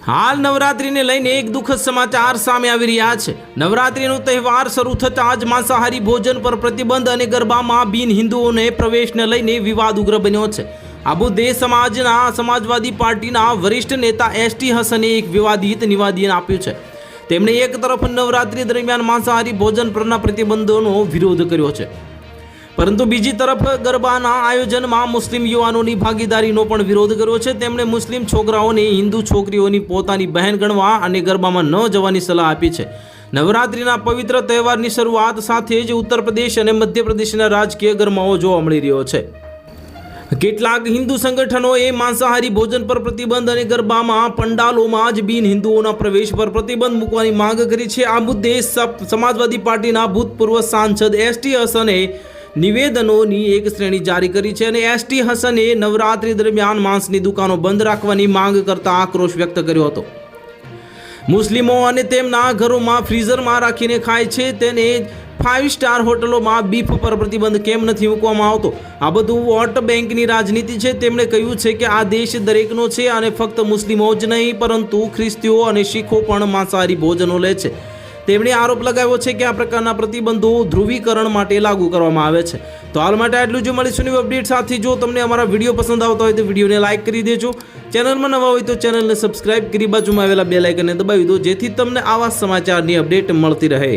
હાલ નવરાત્રીને લઈને એક દુઃખદ સમાચાર સામે આવી રહ્યા છે। નવરાત્રીનો તહેવાર શરૂ થતાં જ માંસાહારી ભોજન પર પ્રતિબંધ અને ગરબામાં બિન હિન્દુઓને પ્રવેશને લઈને વિવાદ ઉગ્ર બન્યો છે। આબુ દેશ સમાજવાદી પાર્ટીના વરિષ્ઠ નેતા એસટી હસને એક વિવાદિત નિવેદન આપ્યું છે। તેમણે એક તરફ નવરાત્રી દરમિયાન માંસાહારી ભોજન પરના પ્રતિબંધોનો વિરોધ કર્યો છે, પરંતુ બીજી તરફ ગરબાના આયોજનમાં મુસ્લિમ યુવાનોની ભાગીદારીનો પણ વિરોધ કર્યો છે। તેમણે મુસ્લિમ છોકરાઓને હિન્દુ છોકરીઓની પોતાની બહેન ગણવા અને ગરબામાં ન જવાની સલાહ આપી છે। નવરાત્રીના પવિત્ર તહેવારની શરૂઆત સાથે જ ઉત્તર પ્રદેશ અને મધ્યપ્રદેશના રાજકીય ગરમાવો જોવા મળી રહ્યો છે। કેટલાક હિન્દુ સંગઠનોએ માંસાહારી ભોજન પર પ્રતિબંધ અને ગરબામાં પંડાલોમાં જ બિન હિન્દુઓના પ્રવેશ પર પ્રતિબંધ મૂકવાની માંગ કરી છે। આ મુદ્દે સમાજવાદી પાર્ટીના ભૂતપૂર્વ સાંસદ એસટી હસને નિવેદનોની એક શ્રેણી જારી કરી છે અને એસટી હસને નવરાત્રી દરમિયાન માંસની દુકાનો બંધ રાખવાની માંગ કરતા આક્રોશ વ્યક્ત કર્યો હતો। મુસ્લિમો અને તેમના ઘરોમાં ફ્રીઝરમાં રાખીને ખાય છે, તેને 5 સ્ટાર હોટલોમાં બીફ પર પ્રતિબંધ કેમ નથી મૂકવામાં આવતો? આ બધું વોટ બેંકની રાજનીતિ છે। તેમણે કહ્યું છે કે આ દેશ દરેકનો છે અને ફક્ત મુસ્લિમો જ નહીં પરંતુ ખ્રિસ્તીઓ અને શીખો પણ માંસાહારી ભોજનો લે છે। તેમણે આરોપ લગાવ્યો છે કે આ પ્રકારના પ્રતિબંધો ધ્રુવીકરણ માટે લાગુ કરવામાં આવે છે। તો હાલ માટે આટલું જ। મળીશું નવી અપડેટ સાથે। જો તમને અમારા વિડીયો પસંદ આવતા હોય તો વિડીયોને લાઇક કરી દેજો, ચેનલમાં નવા હોય તો ચેનલને સબસ્ક્રાઇબ કરી બાજુમાં આવેલા બેલ આઇકનને દબાવી દો, જેથી તમને આવા સમાચારની અપડેટ મળતી રહે।